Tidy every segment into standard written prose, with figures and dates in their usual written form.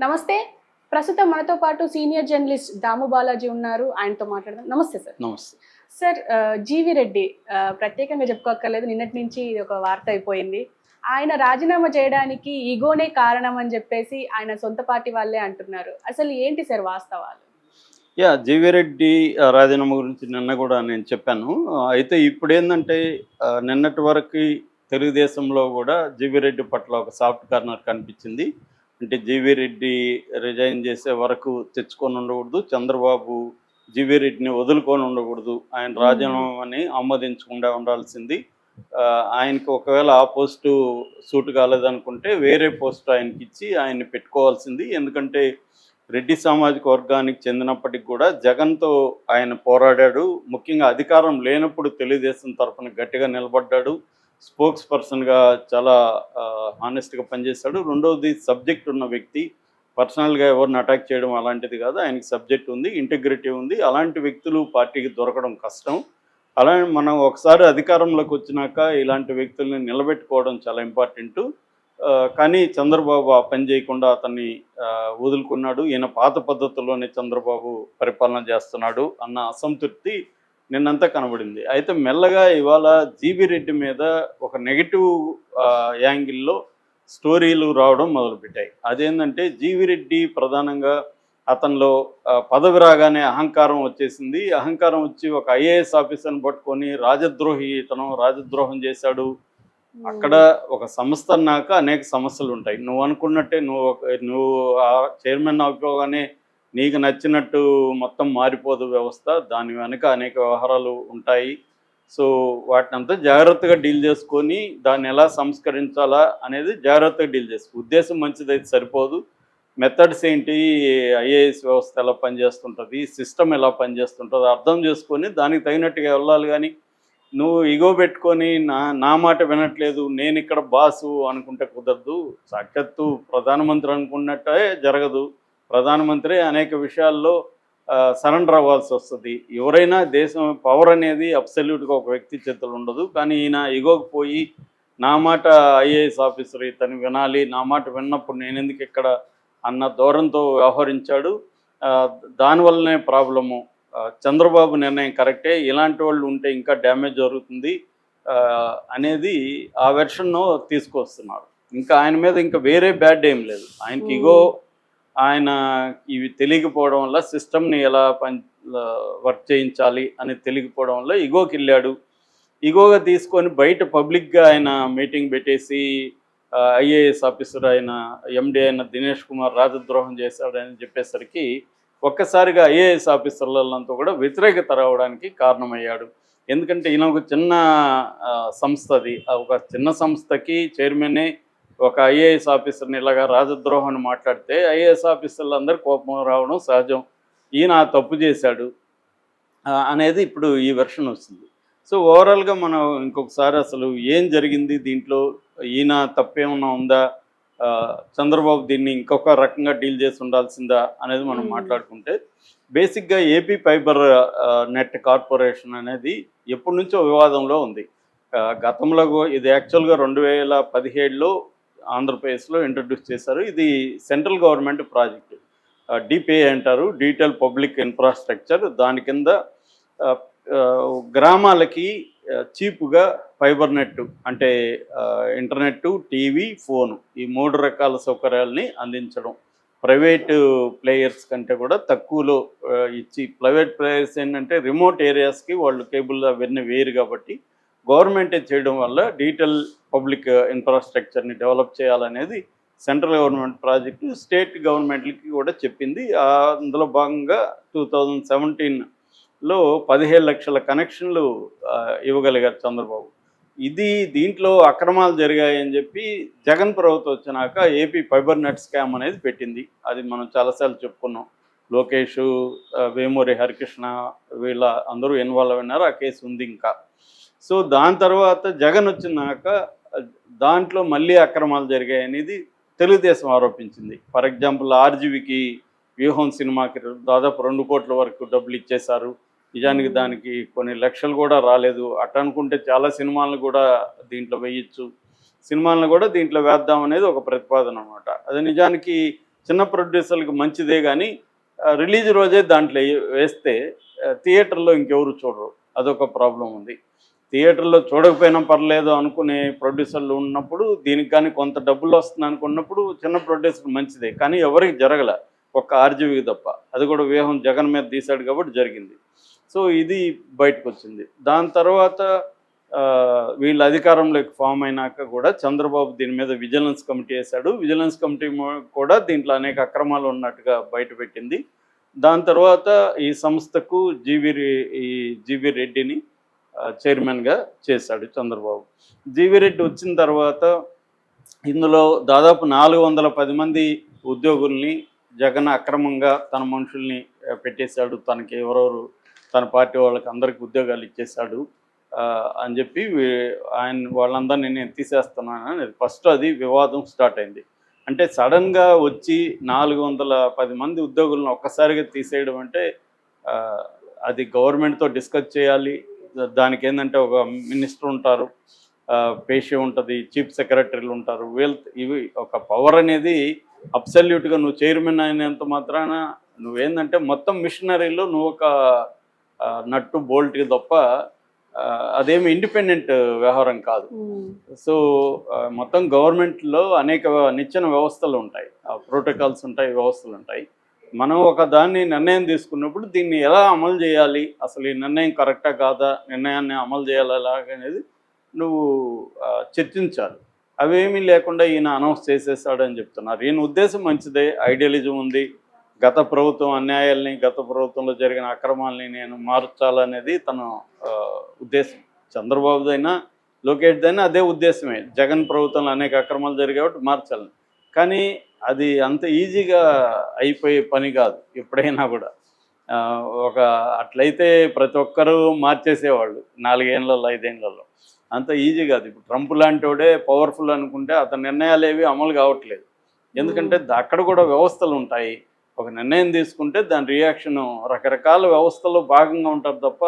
నమస్తే. ప్రస్తుతం మనతో పాటు సీనియర్ జర్నలిస్ట్ దాము బాలాజీ ఉన్నారు. ఆయనతో మాట్లాడదాం. నమస్తే సార్. నమస్తే. సార్ జీవి రెడ్డి ప్రత్యేకంగా చెప్పుకోక్కర్లేదు. నిన్నటి నుంచి ఇది ఒక వార్త అయిపోయింది. ఆయన రాజీనామా చేయడానికి ఈగోనే కారణం అని చెప్పేసి ఆయన సొంత పార్టీ వాళ్ళే అంటున్నారు. అసలు ఏంటి సార్ వాస్తవాలు? జీవీ రెడ్డి రాజీనామా గురించి నిన్న కూడా నేను చెప్పాను. అయితే ఇప్పుడేందంటే నిన్నటి వరకు తెలుగుదేశంలో కూడా జీవీ రెడ్డి పట్ల ఒక సాఫ్ట్ కార్నర్ కనిపించింది. అంటే జీవీ రెడ్డి రిజైన్ చేసే వరకు తెచ్చుకొని ఉండకూడదు, చంద్రబాబు జీవీ రెడ్డిని వదులుకొని ఉండకూడదు, ఆయన రాజీనామాని ఆమోదించకుండా ఉండాల్సింది. ఆయనకి ఒకవేళ ఆ పోస్టు సూట్ కాలేదనుకుంటే వేరే పోస్టు ఆయనకి ఇచ్చి ఆయన్ని పెట్టుకోవాల్సింది. ఎందుకంటే రెడ్డి సామాజిక వర్గానికి చెందినప్పటికి కూడా జగన్తో ఆయన పోరాడాడు. ముఖ్యంగా అధికారం లేనప్పుడు తెలుగుదేశం తరఫున గట్టిగా నిలబడ్డాడు. స్పోక్స్ పర్సన్గా చాలా హానెస్ట్గా పనిచేశాడు. రెండవది సబ్జెక్ట్ ఉన్న వ్యక్తి. పర్సనల్గా ఎవరిని అటాక్ చేయడం అలాంటిది కాదు. ఆయనకి సబ్జెక్ట్ ఉంది, ఇంటిగ్రిటీ ఉంది. అలాంటి వ్యక్తులు పార్టీకి దొరకడం కష్టం. అలానే మనం ఒకసారి అధికారంలోకి వచ్చినాక ఇలాంటి వ్యక్తుల్ని నిలబెట్టుకోవడం చాలా ఇంపార్టెంటు. కానీ చంద్రబాబు ఆ పని చేయకుండా అతన్ని వదులుకున్నాడు. ఈయన పాత పద్ధతుల్లోనే చంద్రబాబు పరిపాలన చేస్తున్నాడు అన్న అసంతృప్తి నిన్నంతా కనబడింది. అయితే మెల్లగా ఇవాళ జీవీ రెడ్డి మీద ఒక నెగిటివ్ యాంగిల్లో స్టోరీలు రావడం మొదలుపెట్టాయి. అదేంటంటే జీవీ రెడ్డి ప్రధానంగా అతనిలో పదవి రాగానే అహంకారం వచ్చేసింది. అహంకారం వచ్చి ఒక ఐఏఎస్ ఆఫీసర్ని పట్టుకొని రాజద్రోహం చేశాడు. అక్కడ ఒక సంస్థ అన్నాక అనేక సమస్యలు ఉంటాయి. నువ్వు అనుకున్నట్టే నువ్వు ఆ చైర్మన్ అయిపోగానే నీకు నచ్చినట్టు మొత్తం మారిపోదు వ్యవస్థ. దాని వెనుక అనేక వ్యవహారాలు ఉంటాయి. సో వాటిని అంతా జాగ్రత్తగా డీల్ చేసుకొని దాన్ని ఎలా సంస్కరించాలా అనేది జాగ్రత్తగా డీల్ చేసుకో. ఉద్దేశం మంచిదైతే సరిపోదు. మెథడ్స్ ఏంటి, ఐఏఎస్ వ్యవస్థ ఎలా పనిచేస్తుంటుంది, సిస్టమ్ ఎలా పనిచేస్తుంటుంది అర్థం చేసుకొని దానికి తగినట్టుగా వెళ్ళాలి. కానీ నువ్వు ఇగో పెట్టుకొని నా మాట వినట్లేదు, నేను ఇక్కడ బాసు అనుకుంటే కుదరదు. సాక్షాత్తు ప్రధానమంత్రి అనుకున్నట్టే జరగదు. ప్రధానమంత్రి అనేక విషయాల్లో సరెండర్ అవ్వాల్సి వస్తుంది. ఎవరైనా దేశం పవర్ అనేది అబ్సల్యూట్గా ఒక వ్యక్తి చేతులు ఉండదు. కానీ ఈయన ఇగోకి పోయి నా మాట ఐఏఎస్ ఆఫీసర్ ఇతను వినాలి, నా మాట విన్నప్పుడు నేను ఎందుకు ఇక్కడ అన్న ధోరణితో వ్యవహరించాడు. దానివల్లనే ప్రాబ్లము. చంద్రబాబు నిర్ణయం కరెక్టే, ఇలాంటి వాళ్ళు ఉంటే ఇంకా డ్యామేజ్ జరుగుతుంది అనేది ఆ వెర్షన్ను తీసుకొస్తున్నారు. ఇంకా ఆయన మీద ఇంకా వేరే బ్యాడ్ ఏం లేదు. ఆయనకి ఇగో ఆయన ఇవి తెలియకపోవడం వల్ల సిస్టమ్ని ఎలా వర్క్ చేయించాలి అని తెలియకపోవడం వల్ల ఇగోకి వెళ్ళాడు. ఇగోగా తీసుకొని బయట పబ్లిక్గా ఆయన మీటింగ్ పెట్టేసి ఐఏఎస్ ఆఫీసర్ అయిన ఎండి అయిన దినేష్ కుమార్ రాజద్రోహం చేశాడని చెప్పేసరికి ఒక్కసారిగా ఐఏఎస్ ఆఫీసర్లంతా కూడా వ్యతిరేకత రావడానికి కారణమయ్యాడు. ఎందుకంటే ఈయన ఒక చిన్న సంస్థ, అది ఒక చిన్న సంస్థకి చైర్మనే ఒక ఐఏఎస్ ఆఫీసర్ని ఇలాగా రాజద్రోహం అని మాట్లాడితే ఐఏఎస్ ఆఫీసర్లు అందరూ కోపం రావడం సహజం. ఈయన తప్పు చేశాడు అనేది ఇప్పుడు ఈ వెర్షన్ వస్తుంది. సో ఓవరాల్గా మనం ఇంకొకసారి అసలు ఏం జరిగింది దీంట్లో, ఈయన తప్పేమన్నా ఉందా, చంద్రబాబు దీన్ని ఇంకొక రకంగా డీల్ చేసి ఉండాల్సిందా అనేది మనం మాట్లాడుకుంటే, బేసిక్గా ఏపీ ఫైబర్ నెట్ కార్పొరేషన్ అనేది ఎప్పటి నుంచో వివాదంలో ఉంది. గతంలో ఇది యాక్చువల్గా 2017లో ఆంధ్రప్రదేశ్లో ఇంట్రడ్యూస్ చేశారు. ఇది సెంట్రల్ గవర్నమెంట్ ప్రాజెక్టు, డిపిఐ అంటారు, డీటెయిల్ పబ్లిక్ ఇన్ఫ్రాస్ట్రక్చర్. దాని కింద గ్రామాలకి చీపుగా ఫైబర్ నెట్ అంటే ఇంటర్నెట్టు, టీవీ, ఫోను ఈ 3 రకాల సౌకర్యాలని అందించడం. ప్రైవేటు ప్లేయర్స్ కంటే కూడా తక్కువలో ఇచ్చి, ప్రైవేట్ ప్లేయర్స్ ఏంటంటే రిమోట్ ఏరియాస్కి వాళ్ళు కేబుల్ అవన్నీ వేరు కాబట్టి గవర్నమెంటే చేయడం వల్ల డీటెయిల్ పబ్లిక్ ఇన్ఫ్రాస్ట్రక్చర్ని డెవలప్ చేయాలనేది సెంట్రల్ గవర్నమెంట్ ప్రాజెక్టు స్టేట్ గవర్నమెంట్లకి కూడా చెప్పింది. అందులో భాగంగా 2017లో 17 లక్షల కనెక్షన్లు ఇవ్వగలిగారు చంద్రబాబు. దీంట్లో అక్రమాలు జరిగాయని చెప్పి జగన్ ప్రభుత్వం వచ్చినాక ఏపీ ఫైబర్ నెట్ స్కామ్ అనేది పెట్టింది. అది మనం చాలాసార్లు చెప్పుకున్నాం. లోకేష్, వేమూరి హరికృష్ణ వీళ్ళ అందరూ ఇన్వాల్వ్ అయినారు. ఆ కేసు ఉంది ఇంకా. సో దాని తర్వాత జగన్ వచ్చినాక దాంట్లో మళ్ళీ అక్రమాలు జరిగాయి అనేది తెలుగుదేశం ఆరోపించింది. ఫర్ ఎగ్జాంపుల్ ఆర్జీవికి వ్యూహం సినిమాకి దాదాపు 2 కోట్ల వరకు డబ్బులు ఇచ్చేశారు. నిజానికి దానికి కొన్ని లక్షలు కూడా రాలేదు. అట్టనుకుంటే చాలా సినిమాలను కూడా దీంట్లో వేయచ్చు, సినిమాలను కూడా దీంట్లో వేద్దాం అనేది ఒక ప్రతిపాదన అనమాట. అది నిజానికి చిన్న ప్రొడ్యూసర్లకు మంచిదే కానీ రిలీజ్ రోజే దాంట్లో వేస్తే థియేటర్లో ఇంకెవరు చూడరు, అదొక ప్రాబ్లం ఉంది. థియేటర్లో చూడకపోయినా పర్లేదు అనుకునే ప్రొడ్యూసర్లు ఉన్నప్పుడు, దీనికి కానీ కొంత డబ్బులు వస్తుంది అనుకున్నప్పుడు చిన్న ప్రొడ్యూసర్ మంచిదే, కానీ ఎవరికి జరగల, ఒక్క ఆర్జీవికి తప్ప. అది కూడా వ్యూహం జగన్ మీద తీశాడు కాబట్టి జరిగింది. సో ఇది బయటకు వచ్చింది. దాని తర్వాత వీళ్ళు అధికారంలోకి ఫామ్ అయినాక కూడా చంద్రబాబు దీని మీద విజిలెన్స్ కమిటీ వేశాడు. విజిలెన్స్ కమిటీ కూడా దీంట్లో అనేక అక్రమాలు ఉన్నట్టుగా బయటపెట్టింది. దాని తర్వాత ఈ సంస్థకు జీవీ రెడ్డిని చైర్మన్గా చేశాడు చంద్రబాబు. జీవీ రెడ్డి వచ్చిన తర్వాత ఇందులో దాదాపు 410 మంది ఉద్యోగుల్ని జగన్ అక్రమంగా తన మనుషుల్ని పెట్టేశాడు. తనకి ఎవరెవరు తన పార్టీ వాళ్ళకి అందరికి ఉద్యోగాలు ఇచ్చేశాడు అని చెప్పి వాళ్ళందరినీ నేను తీసేస్తున్నానని ఫస్ట్ అది వివాదం స్టార్ట్ అయింది. అంటే సడన్గా వచ్చి 410 మంది ఉద్యోగులను ఒక్కసారిగా తీసేయడం అంటే అది గవర్నమెంట్తో డిస్కస్ చేయాలి. దానికి ఏంటంటే ఒక మినిస్టర్ ఉంటారు, పేషి ఉంటుంది, చీఫ్ సెక్రటరీలు ఉంటారు. ఇవి ఒక పవర్ అనేది అబ్సల్యూట్గా నువ్వు చైర్మన్ అయినంత మాత్రాన నువ్వేందంటే మొత్తం మిషనరీలో నువ్వు ఒక నట్టు బోల్ట్కి తప్ప అదేమి ఇండిపెండెంట్ వ్యవహారం కాదు. సో మొత్తం గవర్నమెంట్లో అనేక నిచ్చెన వ్యవస్థలు ఉంటాయి, ప్రోటోకాల్స్ ఉంటాయి, వ్యవస్థలు ఉంటాయి. మనం ఒక దాన్ని నిర్ణయం తీసుకున్నప్పుడు దీన్ని ఎలా అమలు చేయాలి, అసలు ఈ నిర్ణయం కరెక్టా కాదా, నిర్ణయాన్ని అమలు చేయాలా అనేది నువ్వు చర్చించాలి. అవేమీ లేకుండా ఈయన అనౌన్స్ చేసేసాడని చెప్తున్నారు. ఈయన ఉద్దేశం మంచిదే, ఐడియాలజం ఉంది. గత ప్రభుత్వం అన్యాయాల్ని, గత ప్రభుత్వంలో జరిగిన అక్రమాలని నేను మార్చాలనేది తన ఉద్దేశం. చంద్రబాబుదైనా లోకేష్దైనా అదే ఉద్దేశమే. జగన్ ప్రభుత్వంలో అనేక అక్రమాలు జరిగాయి కాబట్టి మార్చాలని. కానీ అది అంత ఈజీగా అయిపోయే పని కాదు ఎప్పుడైనా కూడా. అట్లయితే ప్రతి ఒక్కరూ మార్చేసేవాళ్ళు 4 ఏళ్లలో 5 ఏళ్లలో. అంత ఈజీ కాదు. ఇప్పుడు ట్రంప్ లాంటి వాడే పవర్ఫుల్ అనుకుంటే అతని నిర్ణయాలు ఏవి అమలు కావట్లేదు. ఎందుకంటే అక్కడ కూడా వ్యవస్థలు ఉంటాయి. ఒక నిర్ణయం తీసుకుంటే దాని రియాక్షను రకరకాల వ్యవస్థలో భాగంగా ఉంటారు తప్ప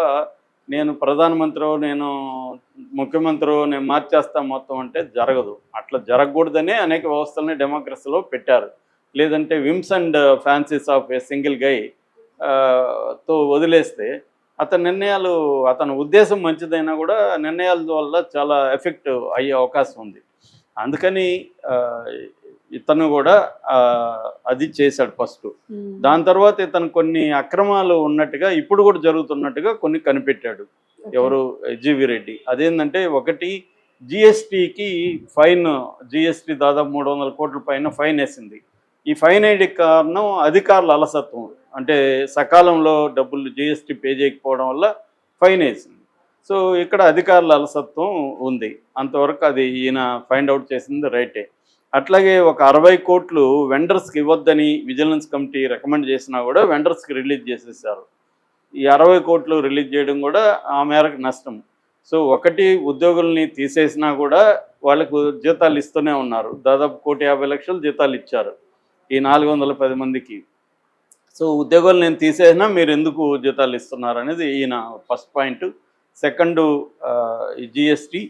నేను ప్రధానమంత్రి, నేను ముఖ్యమంత్రి, నేను మార్చేస్తా మొత్తం అంటే జరగదు. అట్లా జరగకూడదనే అనేక వ్యవస్థలని డెమోక్రసీలో పెట్టారు. లేదంటే whims and fancies of a single guy తో వదిలేస్తే అతని నిర్ణయాలు, అతని ఉద్దేశం మంచిదైనా కూడా నిర్ణయాల వల్ల చాలా ఎఫెక్ట్ అయ్యే అవకాశం ఉంది. అందుకని ఇతను కూడా అది చేశాడు ఫస్ట్. దాని తర్వాత ఇతను కొన్ని అక్రమాలు ఉన్నట్టుగా ఇప్పుడు కూడా జరుగుతున్నట్టుగా కొన్ని కనిపెట్టాడు. ఎవరు? జీవీ రెడ్డి. అదేంటంటే ఒకటి జిఎస్టీకి ఫైన్, జిఎస్టీ దాదాపు 300 కోట్ల పైన ఫైన్ వేసింది. ఈ ఫైన్ వేయడానికి కారణం అధికారుల అలసత్వం. అంటే సకాలంలో డబ్బులు జిఎస్టీ పే చేయకపోవడం వల్ల ఫైన్ వేసింది. సో ఇక్కడ అధికారుల అలసత్వం ఉంది. అంతవరకు అది ఈయన ఫైండ్ అవుట్ చేసింది రైటే. అట్లాగే ఒక 60 కోట్లు వెండర్స్కి ఇవ్వద్దని విజిలెన్స్ కమిటీ రికమెండ్ చేసినా కూడా వెండర్స్కి రిలీజ్ చేసేసారు. ఈ 60 కోట్లు రిలీజ్ చేయడం కూడా ఆ మేరకు నష్టం. సో ఒకటి ఉద్యోగుల్ని తీసేసినా కూడా వాళ్ళకు జీతాలు ఇస్తూనే ఉన్నారు. దాదాపు 1,50,00,000 జీతాలు ఇచ్చారు ఈ 410 మందికి. సో ఉద్యోగులు నేను తీసేసినా మీరు ఎందుకు జీతాలు ఇస్తున్నారు అనేది ఈయన ఫస్ట్ పాయింట్. సెకండు ఈ జిఎస్టీ,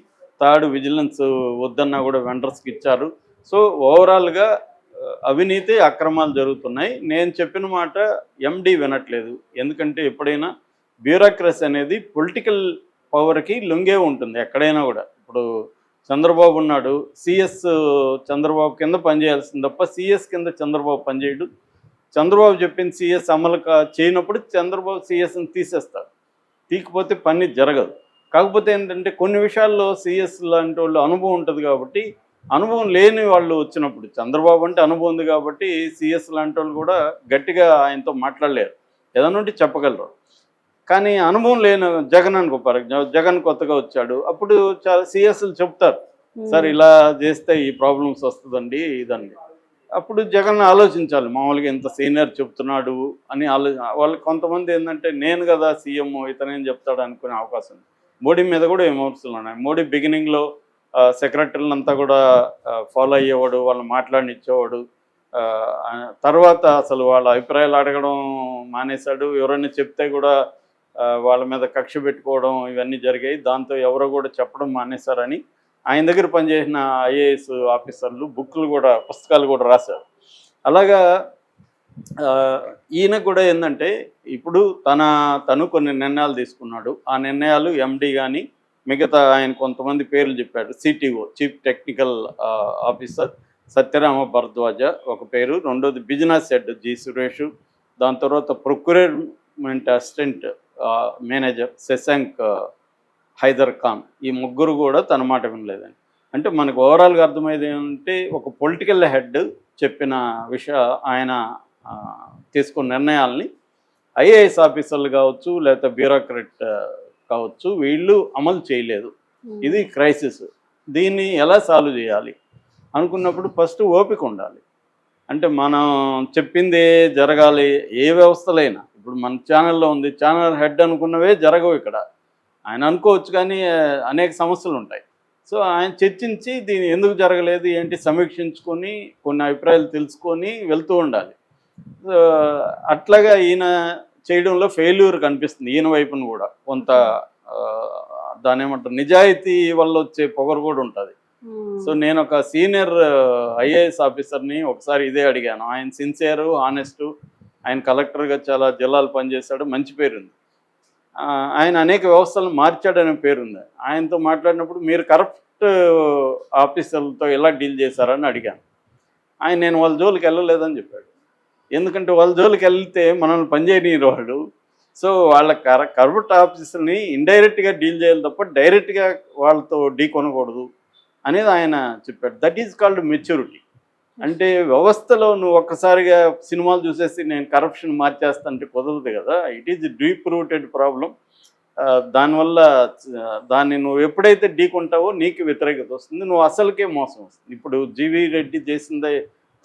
థర్డ్ విజిలెన్స్ వద్దన్నా కూడా వెండర్స్కి ఇచ్చారు. సో ఓవరాల్గా అవినీతి, అక్రమాలు జరుగుతున్నాయి. నేను చెప్పిన మాట ఎండి వినట్లేదు. ఎందుకంటే ఎప్పుడైనా బ్యూరోక్రసీ అనేది పొలిటికల్ పవర్కి లొంగే ఉంటుంది ఎక్కడైనా కూడా. ఇప్పుడు చంద్రబాబు ఉన్నాడు, సిఎస్ చంద్రబాబు కింద పనిచేయాల్సింది తప్ప సిఎస్ కింద చంద్రబాబు పనిచేయడు. చంద్రబాబు చెప్పింది సిఎస్ అమలు చేయనప్పుడు చంద్రబాబు సిఎస్ని తీసేస్తాడు. తీకపోతే పని జరగదు. కాకపోతే ఏంటంటే కొన్ని విషయాల్లో సిఎస్ లాంటి వాళ్ళు అనుభవం ఉంటుంది కాబట్టి, అనుభవం లేని వాళ్ళు వచ్చినప్పుడు, చంద్రబాబు అంటే అనుభవం ఉంది కాబట్టి సిఎస్ లాంటి వాళ్ళు కూడా గట్టిగా ఆయనతో మాట్లాడలేరు, ఏదైనా ఉంటే చెప్పగలరు. కానీ అనుభవం లేని జగన్ అనుకో, జగన్ కొత్తగా వచ్చాడు, అప్పుడు చాలా సిఎస్లు చెప్తారు, సార్ ఇలా చేస్తే ఈ ప్రాబ్లమ్స్ వస్తుందండి ఇదండి. అప్పుడు జగన్ ఆలోచించాలి, మామూలుగా ఇంత సీనియర్ చెప్తున్నాడు అని వాళ్ళకి కొంతమంది ఏంటంటే నేను కదా సీఎం, ఇతనేం చెప్తాడు అనుకునే అవకాశం ఉంది. మోడీ మీద కూడా విమర్శలు ఉన్నాయి. మోడీ బిగినింగ్లో సెక్రటరీలను అంతా కూడా ఫాలో అయ్యేవాడు, వాళ్ళు మాట్లాడినిచ్చేవాడు. తర్వాత అసలు వాళ్ళ అభిప్రాయాలు అడగడం మానేశాడు. ఎవరైనా చెప్తే కూడా వాళ్ళ మీద కక్ష పెట్టుకోవడం ఇవన్నీ జరిగాయి. దాంతో ఎవరో కూడా చెప్పడం మానేశారని ఆయన దగ్గర పనిచేసిన ఐఏఎస్ ఆఫీసర్లు బుక్లు కూడా, పుస్తకాలు కూడా రాశారు. అలాగా ఈయన కూడా ఏంటంటే ఇప్పుడు తను కొన్ని నిర్ణయాలు తీసుకున్నాడు. ఆ నిర్ణయాలు ఎండి కానీ మిగతా ఆయన కొంతమంది పేర్లు చెప్పాడు. CTO, chief technical officer Satyarama Bharadwaj ఒక పేరు, రెండోది బిజినెస్ హెడ్ జి సురేష్, దాని తర్వాత procurement assistant manager Shashank Haider Khan. ఈ ముగ్గురు కూడా తన మాట వినలేదని. అంటే మనకు ఓవరాల్గా అర్థమయ్యేది ఏంటంటే ఒక పొలిటికల్ హెడ్ చెప్పిన ఆయన తీసుకున్న నిర్ణయాల్ని ఐఏఎస్ ఆఫీసర్లు కావచ్చు లేకపోతే బ్యూరోక్రాట్ కావచ్చు వీళ్ళు అమలు చేయలేదు. ఇది క్రైసిస్. దీన్ని ఎలా సాల్వ్ చేయాలి అనుకున్నప్పుడు ఫస్ట్ ఓపిక ఉండాలి. అంటే మనం చెప్పిందే జరగాలి. ఏ వ్యవస్థలైనా ఇప్పుడు మన ఛానల్లో ఉంది, ఛానల్ హెడ్ అనుకున్నవే జరగవు ఇక్కడ. ఆయన అనుకోవచ్చు కానీ అనేక సమస్యలు ఉంటాయి. సో ఆయన చర్చించి దీన్ని ఎందుకు జరగలేదు ఏంటి సమీక్షించుకొని కొన్ని అభిప్రాయాలు తెలుసుకొని వెళ్తూ ఉండాలి. అట్లాగా ఈయన చేయడంలో ఫెయిల్యూర్ కనిపిస్తుంది. ఈయన వైపును కూడా కొంత దాని ఏమంటారు నిజాయితీ వల్ల వచ్చే పొగరు కూడా ఉంటుంది. సో నేను ఒక సీనియర్ ఐఏఎస్ ఆఫీసర్ని ఒకసారి ఇదే అడిగాను. ఆయన సిన్సియరు, ఆనెస్టు, ఆయన కలెక్టర్గా చాలా జిల్లాలు పనిచేశాడు, మంచి పేరుంది. ఆయన అనేక వ్యవస్థలను మార్చాడనే పేరుంది. ఆయనతో మాట్లాడినప్పుడు మీరు కరప్ట్ ఆఫీసర్లతో ఎలా డీల్ చేశారని అడిగాను. నేను వాళ్ళ జోలికి వెళ్ళలేదని చెప్పాడు. ఎందుకంటే వాళ్ళ జోలికి వెళ్తే మనల్ని పనిచేయనీరు వాళ్ళు. సో వాళ్ళ కరప్ట్ ఆఫీసర్ని ఇండైరెక్ట్గా డీల్ చేయాలి తప్ప డైరెక్ట్గా వాళ్ళతో ఢీ కొనకూడదు అనేది ఆయన చెప్పాడు. That is called maturity. అంటే వ్యవస్థలో నువ్వు ఒక్కసారిగా సినిమాలు చూసేసి నేను కరప్షన్ మార్చేస్తానంటే కుదరదు కదా. It is deep rooted problem. దానివల్ల దాన్ని నువ్వు ఎప్పుడైతే ఢీకొంటావో నీకు వ్యతిరేకత వస్తుంది, నువ్వు అసలుకే మోసం వస్తుంది. ఇప్పుడు జీవీ రెడ్డి చేసిందే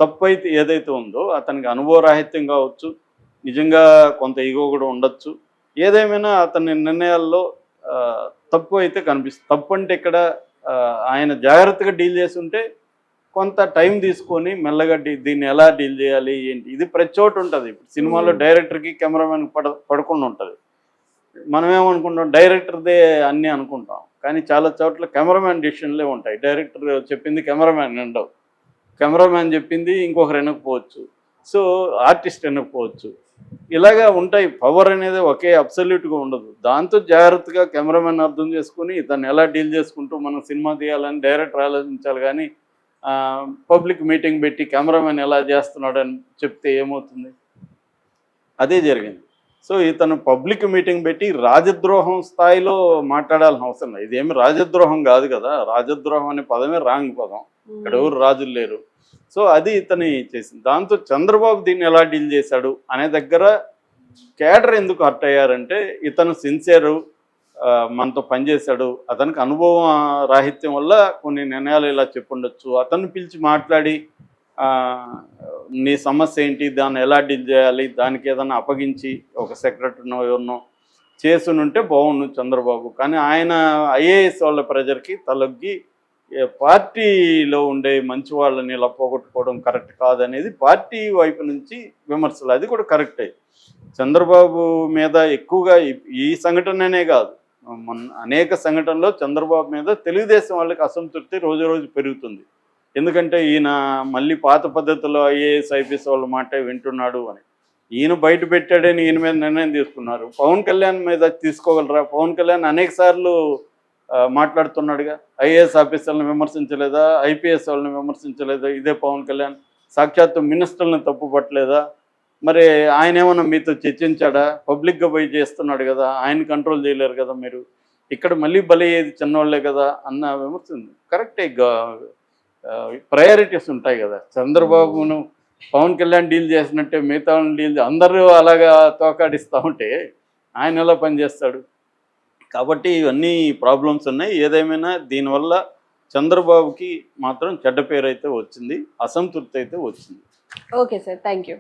తప్పు అయితే ఏదైతే ఉందో అతనికి అనుభవరాహిత్యం కావచ్చు, నిజంగా కొంత ఈగో కూడా ఉండొచ్చు. ఏదేమైనా అతని నిర్ణయాల్లో తప్పు అయితే కనిపిస్తుంది. తప్పు అంటే ఇక్కడ ఆయన జాగ్రత్తగా డీల్ చేసి ఉంటే కొంత టైం తీసుకొని మెల్లగా దీన్ని ఎలా డీల్ చేయాలి ఏంటి ఇది ప్రతి చోటు ఉంటుంది. ఇప్పుడు సినిమాలో డైరెక్టర్కి కెమెరామెన్కి పడకుండా ఉంటుంది. మనం ఏమనుకుంటాం డైరెక్టర్దే అన్నీ అనుకుంటాం, కానీ చాలా చోట్ల కెమెరామెన్ డిసిషన్లే ఉంటాయి. డైరెక్టర్ చెప్పింది కెమెరామెన్ వినడం, కెమెరామెన్ చెప్పింది ఇంకొకరు వినకపోవచ్చు, సో ఆర్టిస్ట్ వినకపోవచ్చు. ఇలాగా ఉంటాయి. పవర్ అనేది ఒకే అబ్సల్యూట్గా ఉండదు. దాంతో జాగ్రత్తగా కెమెరామెన్ అర్థం చేసుకుని దాన్ని ఎలా డీల్ చేసుకుంటూ మనం సినిమా తీయాలని డైరెక్టర్ ఆలోచించాలి. కానీ పబ్లిక్ మీటింగ్ పెట్టి కెమెరామెన్ ఎలా చేస్తున్నాడని చెప్తే ఏమవుతుంది? అదే జరిగింది. సో ఇతను పబ్లిక్ మీటింగ్ పెట్టి రాజద్రోహం స్థాయిలో మాట్లాడాల్సిన అవసరం లేదు. ఇదేమి రాజద్రోహం కాదు కదా. రాజద్రోహం అనే పదమే రాంగ్ పదం. ఇక్కడ ఎవరు రాజులు లేరు. సో అది ఇతని చేసింది. దాంతో చంద్రబాబు దీన్ని ఎలా డీల్ చేశాడు అనే దగ్గర క్యాడర్ ఎందుకు హర్ట్ అయ్యారంటే ఇతను సిన్సియరు, మనతో పనిచేశాడు, అతనికి అనుభవం రాహిత్యం వల్ల కొన్ని నిర్ణయాలు ఇలా చెప్పుండొచ్చు. అతన్ని పిలిచి మాట్లాడి నీ సమస్య ఏంటి, దాన్ని ఎలా డీల్ చేయాలి, దానికి ఏదైనా అప్పగించి ఒక సెక్రటరీనో ఎవరినో చేసునుంటే బాగుండు చంద్రబాబు. కానీ ఆయన ఐఏఎస్ వాళ్ళ ప్రెజర్కి తలొగ్గి పార్టీలో ఉండే మంచి వాళ్ళని ఇలా పోగొట్టుకోవడం కరెక్ట్ కాదనేది పార్టీ వైపు నుంచి విమర్శలు. అది కూడా కరెక్టే. చంద్రబాబు మీద ఎక్కువగా ఈ సంఘటననే కాదు, అనేక సంఘటనలో చంద్రబాబు మీద తెలుగుదేశం వాళ్ళకి అసంతృప్తి రోజు రోజు పెరుగుతుంది. ఎందుకంటే ఈయన మళ్ళీ పాత పద్ధతిలో ఐఏఎస్ ఐపీఎస్ వాళ్ళ మాట వింటున్నాడు అని. ఈయన బయట పెట్టాడని ఈయన మీద నిర్ణయం తీసుకున్నారు. పవన్ కళ్యాణ్ మీద తీసుకోగలరా? పవన్ కళ్యాణ్ అనేక సార్లు మాట్లాడుతున్నాడుగా. ఐఏఎస్ ఆఫీసర్లను విమర్శించలేదా? ఐపీఎస్ వాళ్ళని విమర్శించలేదా? ఇదే పవన్ కళ్యాణ్ సాక్షాత్తు మినిస్టర్లను తప్పు పట్టలేదా? మరి ఆయన ఏమన్నా మీతో చర్చించాడా? పబ్లిక్గా పోయి చేస్తున్నాడు కదా, ఆయన కంట్రోల్ చేయలేరు కదా మీరు. ఇక్కడ మళ్ళీ బలయ్యేది చిన్నవాళ్లే కదా అన్న విమర్శ ఉంది. కరెక్టే. ప్రయారిటీస్ ఉంటాయి కదా. చంద్రబాబును పవన్ కళ్యాణ్ డీల్ చేసినట్టే మిగతా డీల్ అందరూ అలాగా తోకాడిస్తూ ఉంటే ఆయన ఎలా పనిచేస్తాడు? కాబట్టి ఇవన్నీ ప్రాబ్లమ్స్ ఉన్నాయి. ఏదేమైనా దీనివల్ల చంద్రబాబుకి మాత్రం చెడ్డ పేరు అయితే వచ్చింది, అసంతృప్తి అయితే వచ్చింది. Okay sir, thank you.